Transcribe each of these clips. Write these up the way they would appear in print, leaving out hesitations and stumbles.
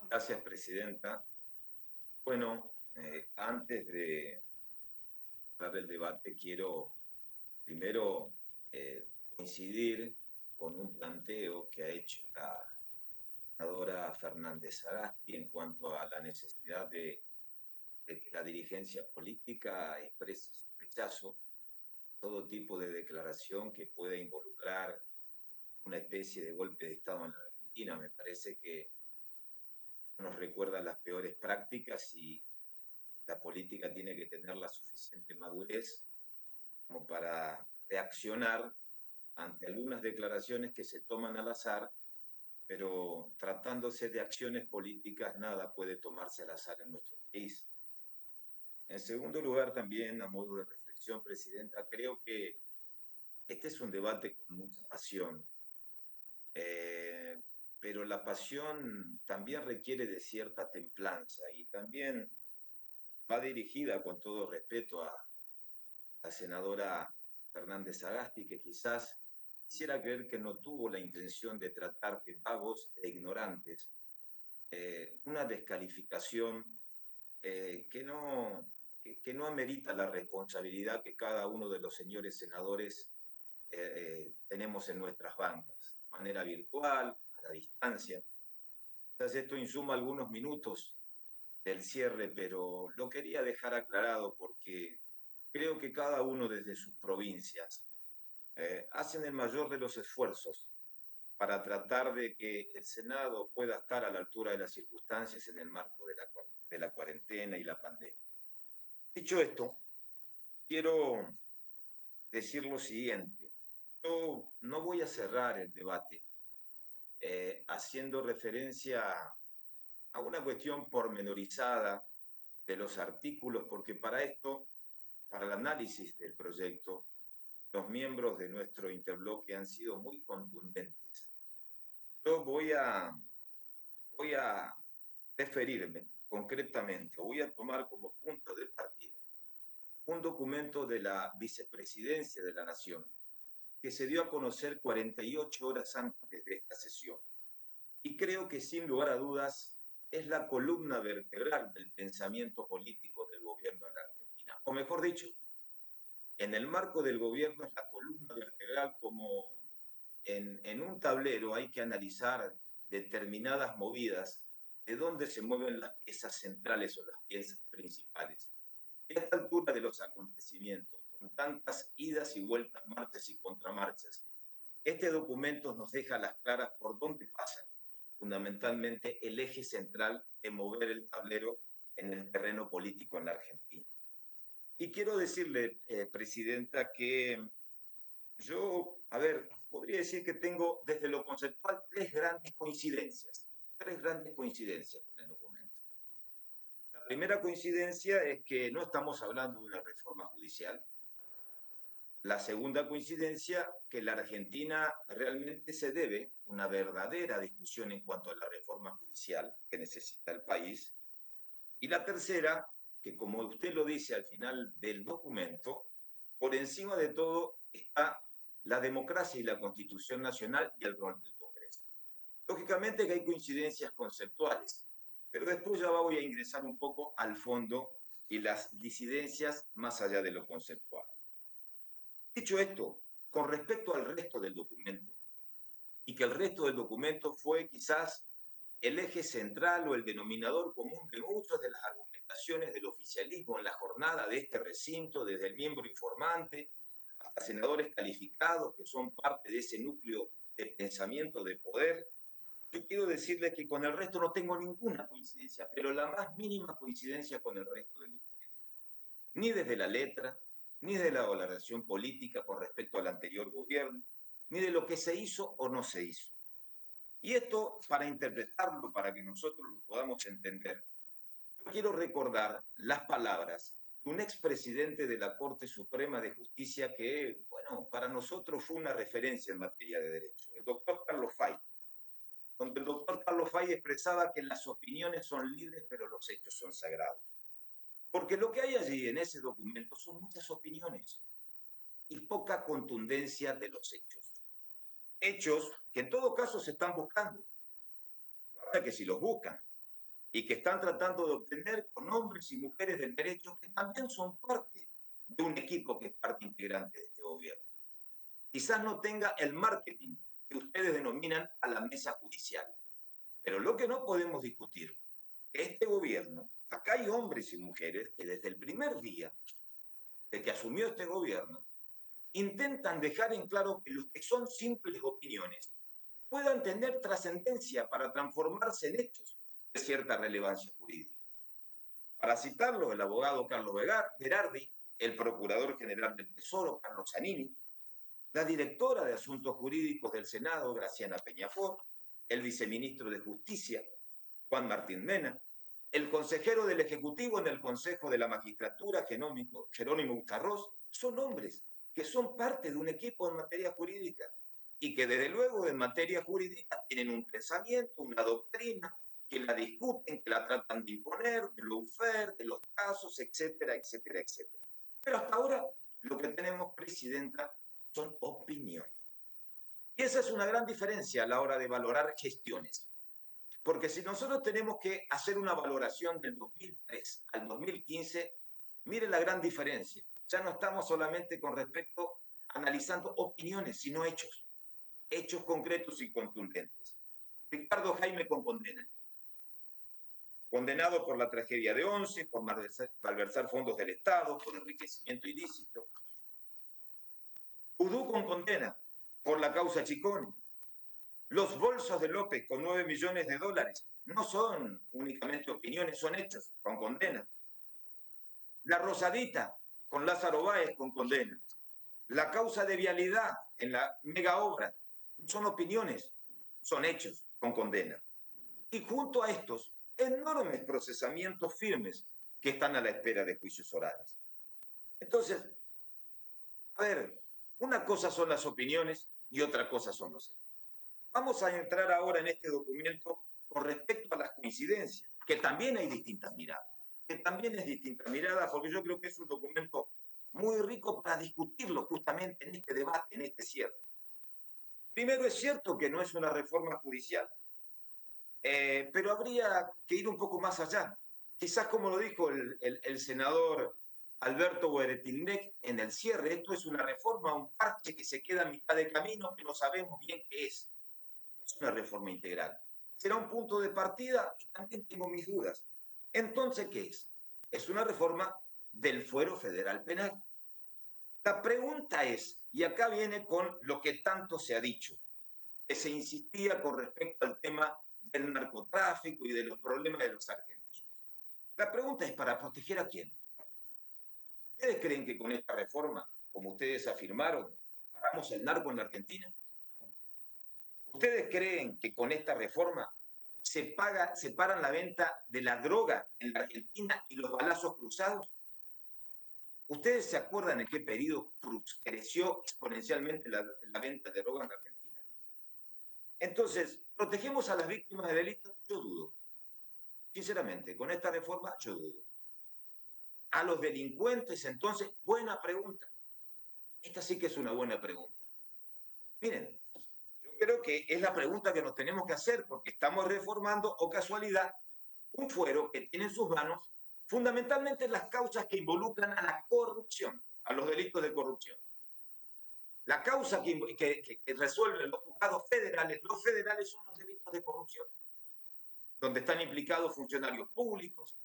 Gracias, Presidenta. Bueno, antes de hablar del debate, quiero primero coincidir con un planteo que ha hecho la senadora Fernández Sagasti en cuanto a la necesidad de que la dirigencia política exprese su rechazo a todo tipo de declaración que pueda involucrar una especie de golpe de Estado en la Argentina. Me parece que nos recuerda las peores prácticas y la política tiene que tener la suficiente madurez como para reaccionar ante algunas declaraciones que se toman al azar, pero tratándose de acciones políticas, nada puede tomarse al azar en nuestro país. En segundo lugar, también a modo de reflexión, Presidenta, creo que este es un debate con mucha pasión, eh, pero la pasión también requiere de cierta templanza y también va dirigida, con todo respeto, a la senadora Fernández Sagasti, que quizás quisiera creer que no tuvo la intención de tratar de vagos e ignorantes, una descalificación que no amerita la responsabilidad que cada uno de los señores senadores tenemos en nuestras bancas, de manera virtual, a la distancia. Quizás esto insuma algunos minutos del cierre, pero lo quería dejar aclarado porque creo que cada uno desde sus provincias hacen el mayor de los esfuerzos para tratar de que el Senado pueda estar a la altura de las circunstancias en el marco de la cuarentena y la pandemia. Dicho esto, quiero decir lo siguiente. Yo no voy a cerrar el debate haciendo referencia a una cuestión pormenorizada de los artículos, porque para esto, para el análisis del proyecto, los miembros de nuestro interbloque han sido muy contundentes. Yo voy a referirme concretamente, o voy a tomar como punto de partida un documento de la Vicepresidencia de la Nación que se dio a conocer 48 horas antes de esta sesión. Y creo que sin lugar a dudas es la columna vertebral del pensamiento político del gobierno en la Argentina. O mejor dicho, en el marco del gobierno es la columna vertebral como en un tablero hay que analizar determinadas movidas de dónde se mueven las piezas centrales o las piezas principales. Y a esta altura de los acontecimientos, con tantas idas y vueltas, marchas y contramarchas, este documento nos deja a las claras por dónde pasa fundamentalmente el eje central de mover el tablero en el terreno político en la Argentina. Y quiero decirle, Presidenta, que yo, a ver, podría decir que tengo desde lo conceptual tres grandes coincidencias con el documento. La primera coincidencia es que no estamos hablando de una reforma judicial. La segunda coincidencia, que la Argentina realmente se debe una verdadera discusión en cuanto a la reforma judicial que necesita el país. Y la tercera, que como usted lo dice al final del documento, por encima de todo está la democracia y la Constitución Nacional y el rol del Congreso. Lógicamente que hay coincidencias conceptuales, pero después ya voy a ingresar un poco al fondo y las disidencias más allá de lo conceptual. Dicho esto, con respecto al resto del documento, y que el resto del documento fue quizás el eje central o el denominador común de muchas de las argumentaciones del oficialismo en la jornada de este recinto, desde el miembro informante hasta senadores calificados que son parte de ese núcleo de pensamiento de poder. Yo quiero decirles que con el resto no tengo ninguna coincidencia, pero la más mínima coincidencia con el resto del documento. Ni desde la letra, ni de la valoración política con respecto al anterior gobierno, ni de lo que se hizo o no se hizo. Y esto, para interpretarlo, para que nosotros lo podamos entender, yo quiero recordar las palabras de un expresidente de la Corte Suprema de Justicia que, bueno, para nosotros fue una referencia en materia de derecho, el doctor Carlos Fay, donde el doctor Carlos Fay expresaba que las opiniones son libres, pero los hechos son sagrados. Porque lo que hay allí en ese documento son muchas opiniones y poca contundencia de los hechos. Hechos que en todo caso se están buscando. Ahora que si los buscan, y que están tratando de obtener con hombres y mujeres del derecho que también son parte de un equipo que es parte integrante de este gobierno. Quizás no tenga el marketing que ustedes denominan a la mesa judicial, pero lo que no podemos discutir es que este gobierno, acá hay hombres y mujeres que desde el primer día de que asumió este gobierno, intentan dejar en claro que los que son simples opiniones puedan tener trascendencia para transformarse en hechos de cierta relevancia jurídica. Para citarlo, el abogado Carlos Berardi, el procurador general del Tesoro, Carlos Zanini, la directora de Asuntos Jurídicos del Senado, Graciana Peñafort, el viceministro de Justicia, Juan Martín Mena, el consejero del Ejecutivo en el Consejo de la Magistratura, Jerónimo Utarrós, son hombres que son parte de un equipo en materia jurídica y que desde luego en materia jurídica tienen un pensamiento, una doctrina, que la discuten, que la tratan de imponer, de lawfare, de los casos, etcétera, etcétera, etcétera. Pero hasta ahora lo que tenemos, Presidenta, son opiniones. Y esa es una gran diferencia a la hora de valorar gestiones. Porque si nosotros tenemos que hacer una valoración del 2003 al 2015, mire la gran diferencia. Ya no estamos solamente con respecto analizando opiniones, sino hechos. Hechos concretos y contundentes. Ricardo Jaime con condena. Condenado por la tragedia de Once, por malversar fondos del Estado, por enriquecimiento ilícito. Udú con condena por la causa Chicone. Los bolsos de López con 9 millones de dólares no son únicamente opiniones, son hechos con condena. La Rosadita con Lázaro Báez con condena. La causa de vialidad en la mega obra son opiniones, son hechos con condena. Y junto a estos, enormes procesamientos firmes que están a la espera de juicios orales. Entonces, a ver, una cosa son las opiniones y otra cosa son los hechos. Vamos a entrar ahora en este documento con respecto a las coincidencias, que también hay distintas miradas, porque yo creo que es un documento muy rico para discutirlo justamente en este debate, en este cierre. Primero, es cierto que no es una reforma judicial, pero habría que ir un poco más allá. Quizás como lo dijo el senador Alberto Gueretilnec en el cierre, esto es una reforma, un parche que se queda a mitad de camino, que no sabemos bien qué es. Es una reforma integral. ¿Será un punto de partida? Y también tengo mis dudas. Entonces, ¿qué es? Es una reforma del fuero federal penal. La pregunta es, y acá viene con lo que tanto se ha dicho, que se insistía con respecto al tema del narcotráfico y de los problemas de los argentinos. La pregunta es, ¿para proteger a quién? ¿Ustedes creen que con esta reforma, como ustedes afirmaron, paramos el narco en la Argentina? ¿Ustedes creen que con esta reforma se paran la venta de la droga en la Argentina y los balazos cruzados? ¿Ustedes se acuerdan en qué periodo creció exponencialmente la venta de droga en la Argentina? Entonces, ¿protegemos a las víctimas de delitos? Yo dudo. Sinceramente, con esta reforma yo dudo. ¿A los delincuentes entonces? Buena pregunta. Esta sí que es una buena pregunta. Miren, yo creo que es la pregunta que nos tenemos que hacer porque estamos reformando, o casualidad, un fuero que tiene en sus manos fundamentalmente las causas que involucran a la corrupción, a los delitos de corrupción. La causa que resuelven los juzgados federales, los federales son los delitos de corrupción, donde están implicados funcionarios públicos,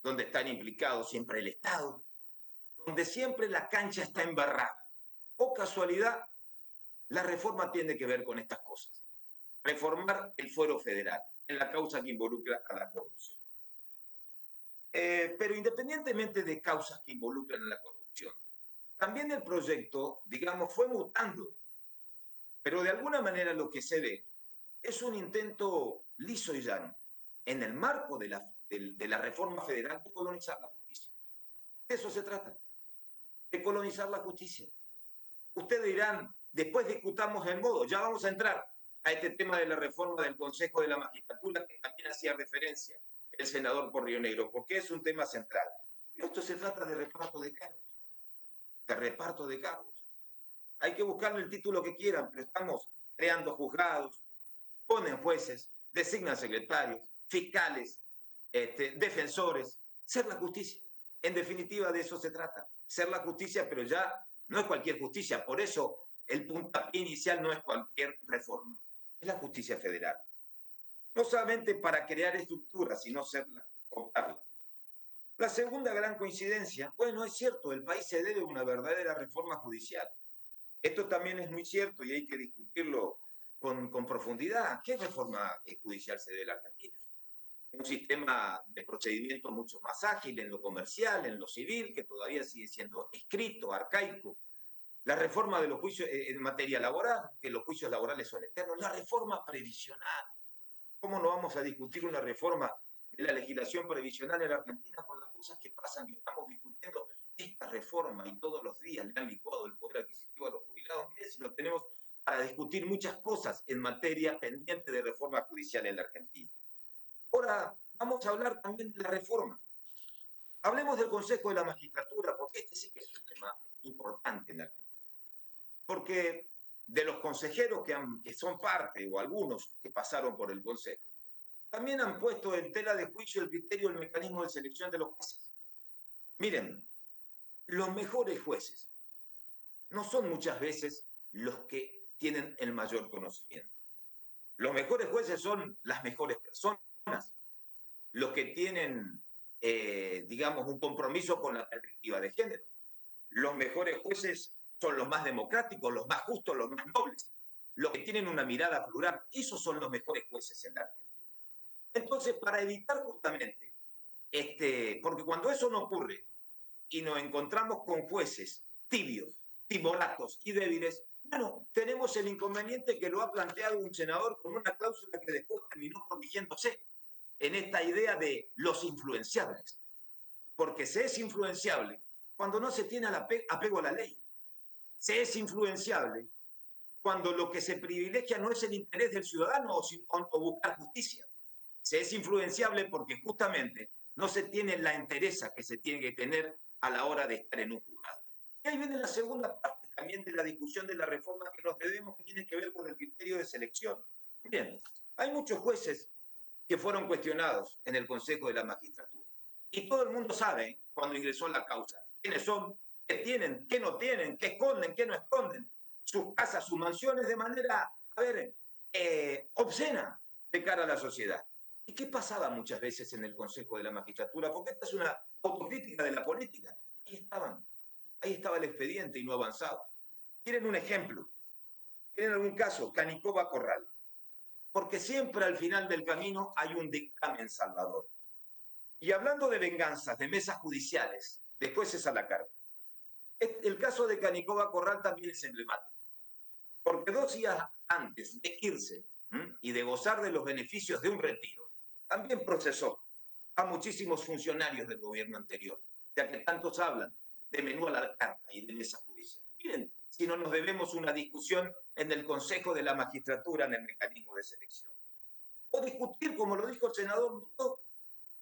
donde están implicados siempre el Estado, donde siempre la cancha está embarrada. O casualidad, la reforma tiene que ver con estas cosas. Reformar el fuero federal en la causa que involucra a la corrupción. Pero independientemente de causas que involucran a la corrupción, también el proyecto, digamos, fue mutando. Pero de alguna manera lo que se ve es un intento liso y llano, en el marco de la reforma federal, de colonizar la justicia. De eso se trata, de colonizar la justicia. Ustedes dirán, después discutamos el modo, ya vamos a entrar a este tema de la reforma del Consejo de la Magistratura, que también hacía referencia el senador Porrionegro, porque es un tema central. Pero esto se trata de reparto de cargos, Hay que buscarle el título que quieran, pero estamos creando juzgados, ponen jueces, designan secretarios, fiscales, defensores, ser la justicia. En definitiva, de eso se trata, ser la justicia, pero ya no es cualquier justicia. Por eso el puntapié inicial no es cualquier reforma, es la justicia federal. No solamente para crear estructuras, sino serla, contarla. La segunda gran coincidencia, bueno, es cierto, el país se debe una verdadera reforma judicial. Esto también es muy cierto y hay que discutirlo con profundidad. ¿Qué reforma judicial se debe a la Argentina? Un sistema de procedimiento mucho más ágil en lo comercial, en lo civil, que todavía sigue siendo escrito, arcaico. La reforma de los juicios en materia laboral, que los juicios laborales son eternos. La reforma previsional. ¿Cómo no vamos a discutir una reforma de la legislación previsional en la Argentina con las cosas que pasan, que estamos discutiendo esta reforma y todos los días le han licuado el poder adquisitivo a los jubilados? Miren, si lo tenemos para discutir muchas cosas en materia pendiente de reforma judicial en la Argentina. Ahora vamos a hablar también de la reforma. Hablemos del Consejo de la Magistratura, porque este sí que es un tema importante en la Argentina. Porque de los consejeros que son parte, o algunos que pasaron por el Consejo, también han puesto en tela de juicio el criterio del mecanismo de selección de los jueces. Miren, los mejores jueces no son muchas veces los que tienen el mayor conocimiento. Los mejores jueces son las mejores personas, los que tienen, digamos, un compromiso con la perspectiva de género. Los mejores jueces son los más democráticos, los más justos, los más nobles, los que tienen una mirada plural. Esos son los mejores jueces en la Argentina. Entonces, para evitar justamente, porque cuando eso no ocurre y nos encontramos con jueces tibios, timoratos y débiles, bueno, tenemos el inconveniente que lo ha planteado un senador con una cláusula que después terminó corrigiéndose en esta idea de los influenciables. Porque se es influenciable cuando no se tiene apego a la ley. Se es influenciable cuando lo que se privilegia no es el interés del ciudadano o buscar justicia. Se es influenciable porque justamente no se tiene la entereza que se tiene que tener a la hora de estar en un juzgado. Y ahí viene la segunda parte también de la discusión de la reforma que nos debemos, que tiene que ver con el criterio de selección. Bien, hay muchos jueces que fueron cuestionados en el Consejo de la Magistratura. Y todo el mundo sabe, cuando ingresó la causa, quiénes son, qué tienen, qué no tienen, qué esconden, qué no esconden, sus casas, sus mansiones de manera, obscena de cara a la sociedad. ¿Y qué pasaba muchas veces en el Consejo de la Magistratura? Porque esta es una autocrítica de la política. Ahí estaba el expediente y no avanzaba. ¿Quieren un ejemplo? ¿Quieren algún caso? Canicoba Corral. Porque siempre al final del camino hay un dictamen salvador. Y hablando de venganzas, de mesas judiciales, de jueces a la carta, el caso de Canicoba Corral también es emblemático. Porque 2 días antes de irse y de gozar de los beneficios de un retiro, también procesó a muchísimos funcionarios del gobierno anterior, ya que tantos hablan de menú a la carta y de mesa judicial. Miren, si no nos debemos una discusión en el Consejo de la Magistratura en el mecanismo de selección. O discutir, como lo dijo el senador Lustó,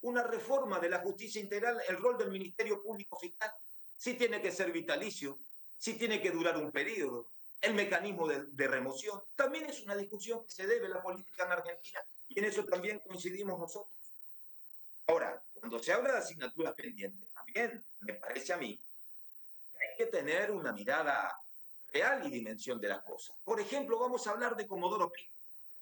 una reforma de la justicia integral, el rol del Ministerio Público Fiscal. Si tiene que ser vitalicio, si tiene que durar un periodo, el mecanismo de remoción. También es una discusión que se debe a la política en Argentina y en eso también coincidimos nosotros. Ahora, cuando se habla de asignaturas pendientes, también me parece a mí que hay que tener una mirada real y dimensión de las cosas. Por ejemplo, vamos a hablar de Comodoro Pi.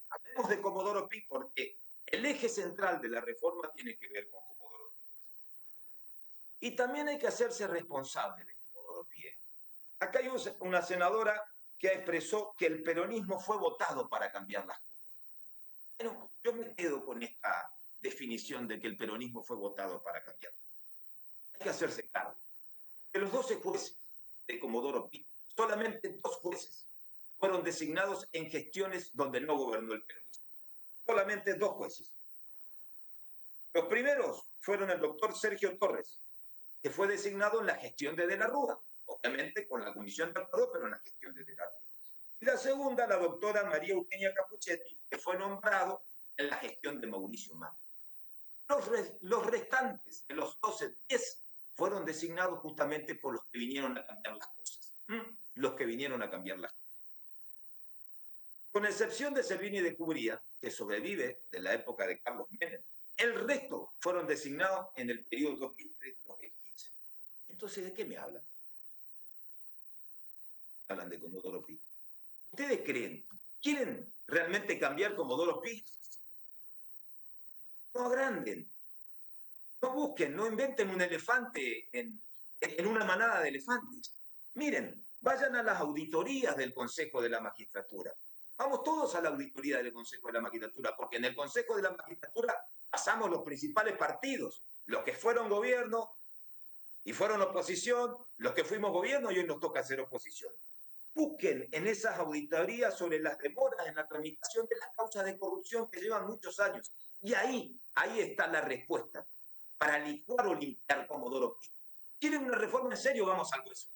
Hablemos de Comodoro Pi porque el eje central de la reforma tiene que ver con Comodoro Pi. Y también hay que hacerse responsable de Comodoro Pi. Acá hay una senadora que expresó que el peronismo fue votado para cambiar las cosas. Bueno, yo me quedo con esta definición de que el peronismo fue votado para cambiar. Hay que hacerse cargo. De los 12 jueces de Comodoro Pi, solamente 2 jueces fueron designados en gestiones donde no gobernó el peronismo. Solamente 2 jueces. Los primeros fueron el doctor Sergio Torres, que fue designado en la gestión de la Rúa, obviamente con la comisión de acuerdo, pero en la gestión de la Rúa. Y la segunda, la doctora María Eugenia Capuchetti, que fue nombrado en la gestión de Mauricio Macri. Los restantes de los 12, 10 fueron designados justamente por los que vinieron a cambiar las cosas. Los que vinieron a cambiar las cosas. Con excepción de Servini de Cubría, que sobrevive de la época de Carlos Menem, El resto fueron designados en el periodo 2003-2015. Entonces, ¿de qué me hablan? Hablan de Comodoro Pi. ¿Ustedes quieren realmente cambiar Comodoro Pi? No agranden, no busquen, no inventen un elefante en una manada de elefantes. Miren, vayan a las auditorías del Consejo de la Magistratura. Vamos todos a la auditoría del Consejo de la Magistratura, porque en el Consejo de la Magistratura pasamos los principales partidos, los que fueron gobierno y fueron oposición, los que fuimos gobierno y hoy nos toca hacer oposición. Busquen en esas auditorías sobre las demoras en la tramitación de las causas de corrupción que llevan muchos años. Y ahí está la respuesta para licuar o limpiar Comodoro Pi. ¿Quieren una reforma en serio? Vamos al hueso.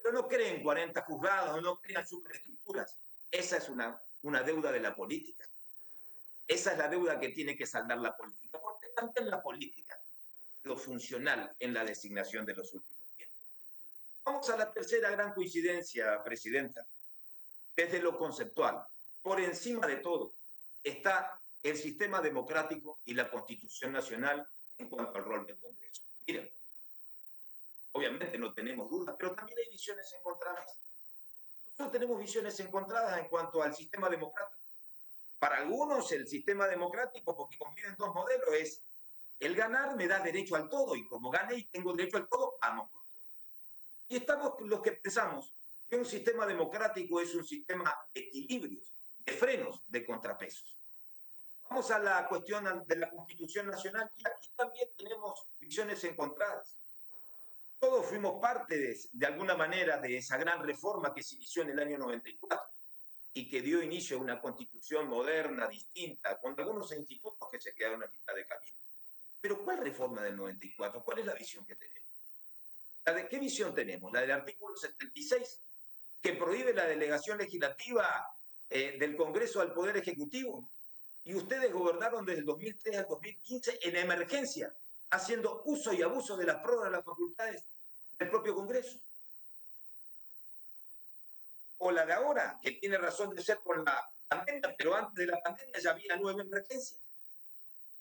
Pero no creen 40 juzgados, no crean superestructuras. Esa es una deuda de la política. Esa es la deuda que tiene que saldar la política, porque también la política lo funcional en la designación de los últimos tiempos. Vamos a la tercera gran coincidencia, Presidenta. Desde lo conceptual, por encima de todo, está el sistema democrático y la Constitución Nacional en cuanto al rol del Congreso. Miren, obviamente no tenemos dudas, pero también hay visiones encontradas. Nosotros tenemos visiones encontradas en cuanto al sistema democrático. Para algunos el sistema democrático, porque conviven dos modelos, es el ganar me da derecho al todo y como gane y tengo derecho al todo, vamos por todo. Y estamos los que pensamos que un sistema democrático es un sistema de equilibrios, de frenos, de contrapesos. Vamos a la cuestión de la Constitución Nacional y aquí también tenemos visiones encontradas. Todos fuimos parte de alguna manera de esa gran reforma que se inició en el año 94 y que dio inicio a una constitución moderna, distinta, con algunos institutos que se quedaron a mitad de camino. Pero ¿cuál reforma del 94? ¿Cuál es la visión que tenemos? ¿Qué visión tenemos? La del artículo 76, que prohíbe la delegación legislativa del Congreso al Poder Ejecutivo. Y ustedes gobernaron desde el 2003 al 2015 en emergencia, haciendo uso y abuso de las prórrogas de las facultades del propio Congreso. O la de ahora, que tiene razón de ser por la pandemia, pero antes de la pandemia ya había 9 emergencias.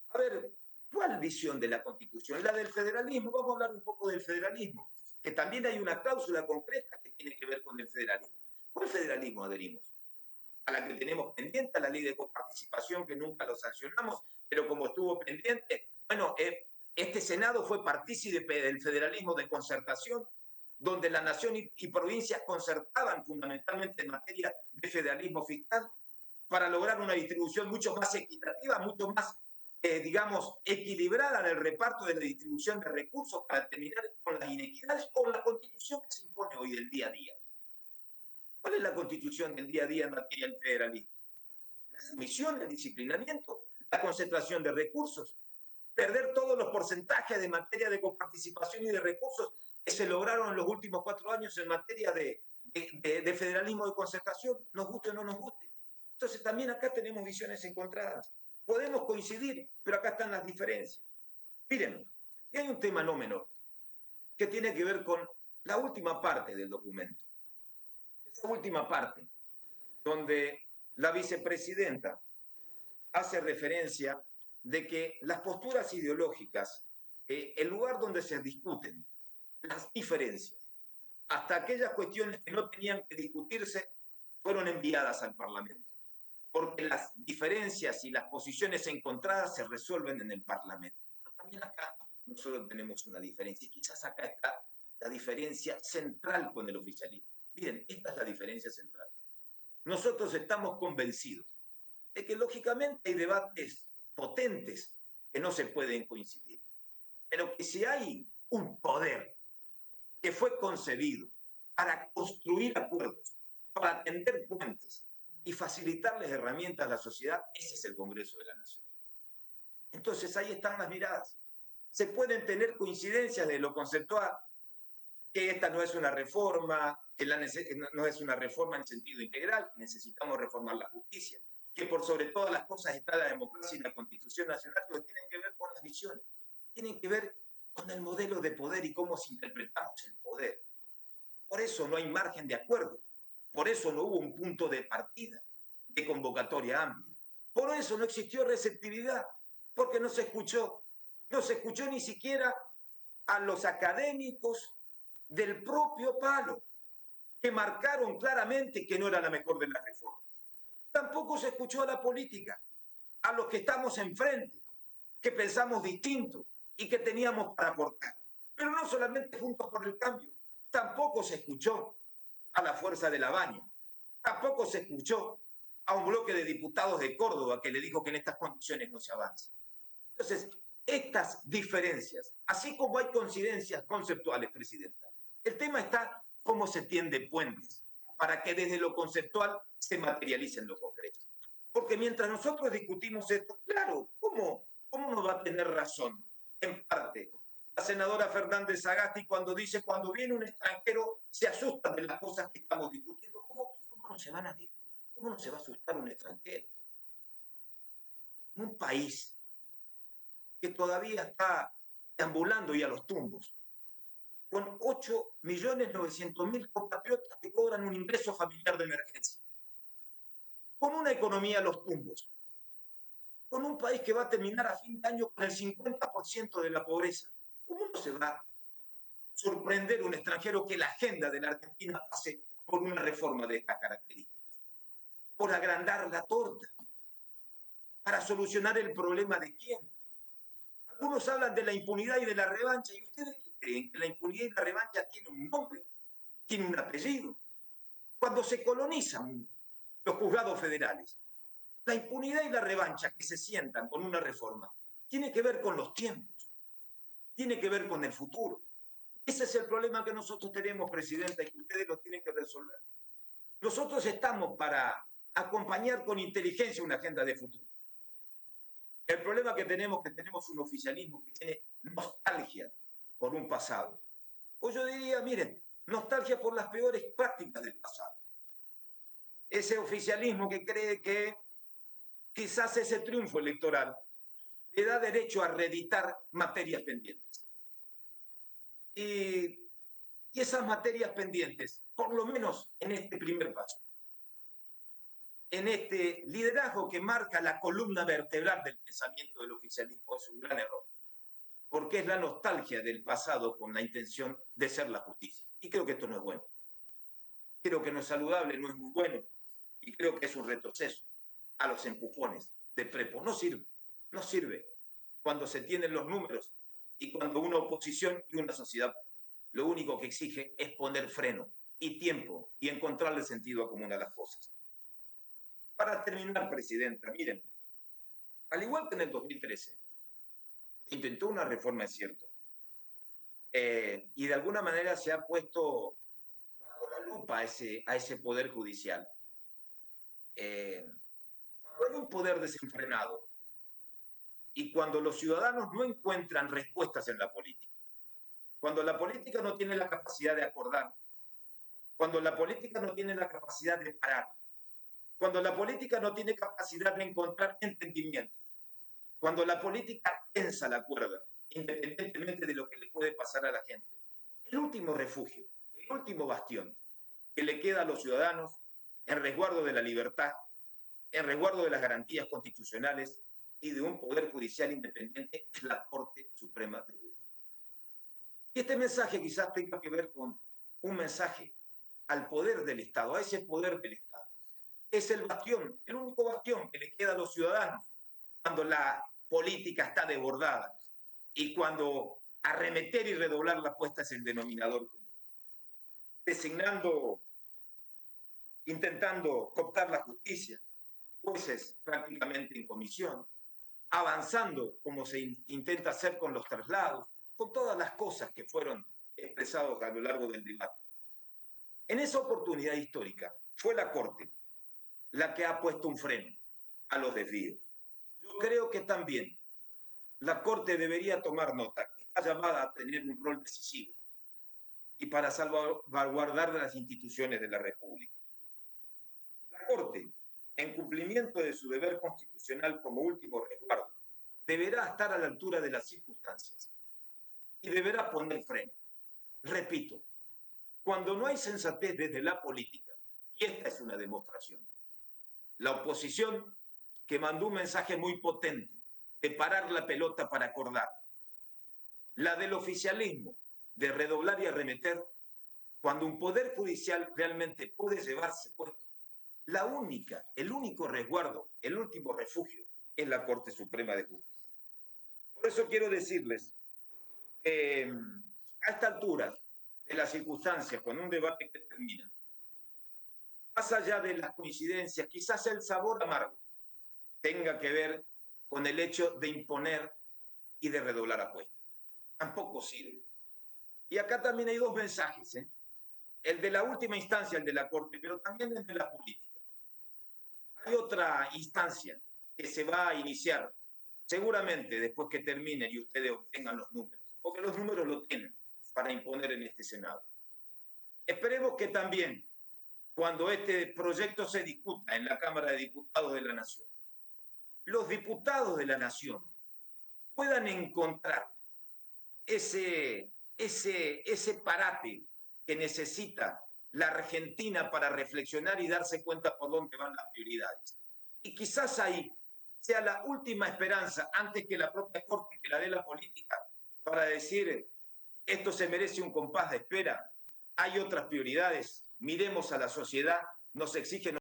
A ver, ¿cuál visión de la Constitución? La del federalismo. Vamos a hablar un poco del federalismo, que también hay una cláusula concreta que tiene que ver con el federalismo. ¿Cuál federalismo adherimos? A la que tenemos pendiente, a la ley de coparticipación, que nunca lo sancionamos, pero como estuvo pendiente, bueno, este Senado fue partícipe del federalismo de concertación, donde la nación y provincias concertaban fundamentalmente en materia de federalismo fiscal para lograr una distribución mucho más equitativa, mucho más, digamos, equilibrada en el reparto de la distribución de recursos para terminar con las inequidades o la constitución que se impone hoy del día a día. ¿Cuál es la constitución del día a día en materia del federalismo? La sumisión, el disciplinamiento, la concentración de recursos, perder todos los porcentajes de materia de coparticipación y de recursos que se lograron en los últimos 4 años en materia de federalismo de concertación, nos guste o no nos guste. Entonces también acá tenemos visiones encontradas. Podemos coincidir, pero acá están las diferencias. Miren, y hay un tema no menor, que tiene que ver con la última parte del documento. Esa última parte, donde la vicepresidenta hace referencia de que las posturas ideológicas, el lugar donde se discuten las diferencias, hasta aquellas cuestiones que no tenían que discutirse, fueron enviadas al Parlamento, porque las diferencias y las posiciones encontradas se resuelven en el Parlamento. Pero también acá no solo tenemos una diferencia, y quizás acá está la diferencia central con el oficialismo. Miren, esta es la diferencia central. Nosotros estamos convencidos de que lógicamente hay debates potentes que no se pueden coincidir, pero que si hay un poder que fue concebido para construir acuerdos, para tender puentes y facilitarles herramientas a la sociedad, ese es el Congreso de la Nación. Entonces ahí están las miradas. Se pueden tener coincidencias de lo conceptual, que esta no es una reforma, que no es una reforma en sentido integral, que necesitamos reformar la justicia, que por sobre todas las cosas está la democracia y la Constitución Nacional, pero tienen que ver con las visiones, tienen que ver con el modelo de poder y cómo interpretamos el poder. Por eso no hay margen de acuerdo, por eso no hubo un punto de partida, de convocatoria amplia, por eso no existió receptividad, porque no se escuchó ni siquiera a los académicos del propio palo, que marcaron claramente que no era la mejor de las reformas. Tampoco se escuchó a la política, a los que estamos enfrente, que pensamos distinto y que teníamos para aportar. Pero no solamente Juntos por el Cambio, tampoco se escuchó a la fuerza de la Baña, tampoco se escuchó a un bloque de diputados de Córdoba que le dijo que en estas condiciones no se avanza. Entonces, estas diferencias, así como hay coincidencias conceptuales, Presidenta, el tema está cómo se tienden puentes para que desde lo conceptual se materialice en lo concreto. Porque mientras nosotros discutimos esto, claro, ¿cómo no va a tener razón? En parte, la senadora Fernández Sagasti cuando dice, cuando viene un extranjero, se asusta de las cosas que estamos discutiendo. ¿Cómo no se van a discutir? ¿Cómo no se va a asustar un extranjero? En un país que todavía está deambulando y a los tumbos, con 8.900.000 compatriotas que cobran un ingreso familiar de emergencia, con una economía a los tumbos, con un país que va a terminar a fin de año con el 50% de la pobreza. ¿Cómo no se va a sorprender un extranjero que la agenda de la Argentina pase por una reforma de estas características? Por agrandar la torta, para solucionar el problema de quién. Algunos hablan de la impunidad y de la revancha, ¿y ustedes qué creen? ¿Que la impunidad y la revancha tienen un nombre? ¿Tiene un apellido? Cuando se colonizan los juzgados federales, la impunidad y la revancha que se sientan con una reforma tiene que ver con los tiempos, tiene que ver con el futuro. Ese es el problema que nosotros tenemos, Presidenta, y que ustedes lo tienen que resolver. Nosotros estamos para acompañar con inteligencia una agenda de futuro. El problema que tenemos es que tenemos un oficialismo que tiene nostalgia por un pasado. O yo diría, miren, nostalgia por las peores prácticas del pasado. Ese oficialismo que cree que quizás ese triunfo electoral le da derecho a reeditar materias pendientes. Y esas materias pendientes, por lo menos en este primer paso, en este liderazgo que marca la columna vertebral del pensamiento del oficialismo, es un gran error, porque es la nostalgia del pasado con la intención de ser la justicia. Y creo que esto no es bueno. Creo que no es saludable, no es muy bueno, y creo que es un retroceso a los empujones de prepo. No sirve, no sirve cuando se tienen los números y cuando una oposición y una sociedad lo único que exige es poner freno y tiempo y encontrarle sentido común a las cosas. Para terminar, Presidenta, miren, al igual que en el 2013, se intentó una reforma, es cierto, y de alguna manera se ha puesto bajo la lupa a ese poder judicial. Cuando hay un poder desenfrenado y cuando los ciudadanos no encuentran respuestas en la política, cuando la política no tiene la capacidad de acordar, cuando la política no tiene la capacidad de parar, cuando la política no tiene capacidad de encontrar entendimientos, cuando la política tensa la cuerda, independientemente de lo que le puede pasar a la gente, el último refugio, el último bastión que le queda a los ciudadanos en resguardo de la libertad, en resguardo de las garantías constitucionales y de un poder judicial independiente es la Corte Suprema de Justicia. Y este mensaje quizás tenga que ver con un mensaje al poder del Estado, a ese poder del Estado. Es el bastión, el único bastión que le queda a los ciudadanos cuando la política está desbordada y cuando arremeter y redoblar la apuesta es el denominador común. Designando, intentando cooptar la justicia, jueces prácticamente en comisión, avanzando como se intenta hacer con los traslados, con todas las cosas que fueron expresadas a lo largo del debate. En esa oportunidad histórica fue la Corte la que ha puesto un freno a los desvíos. Yo creo que también la Corte debería tomar nota, que está llamada a tener un rol decisivo y para salvaguardar las instituciones de la República. La Corte, en cumplimiento de su deber constitucional como último resguardo, deberá estar a la altura de las circunstancias y deberá poner freno. Repito, cuando no hay sensatez desde la política, y esta es una demostración, la oposición que mandó un mensaje muy potente de parar la pelota para acordar. La del oficialismo, de redoblar y arremeter, cuando un poder judicial realmente puede llevarse puesto. El único resguardo, el último refugio es la Corte Suprema de Justicia. Por eso quiero decirles que a esta altura de las circunstancias, con un debate que termina, más allá de las coincidencias, quizás el sabor amargo tenga que ver con el hecho de imponer y de redoblar apuestas. Tampoco sirve. Y acá también hay dos mensajes, ¿eh? El de la última instancia, el de la Corte, pero también el de la política. Hay otra instancia que se va a iniciar seguramente después que terminen y ustedes obtengan los números, porque los números lo tienen para imponer en este Senado. Esperemos que también, cuando este proyecto se discuta en la Cámara de Diputados de la Nación, los diputados de la Nación puedan encontrar ese parate que necesita la Argentina para reflexionar y darse cuenta por dónde van las prioridades. Y quizás ahí sea la última esperanza, antes que la propia Corte, que la dé la política, para decir, esto se merece un compás de espera, hay otras prioridades, miremos a la sociedad, nos exigen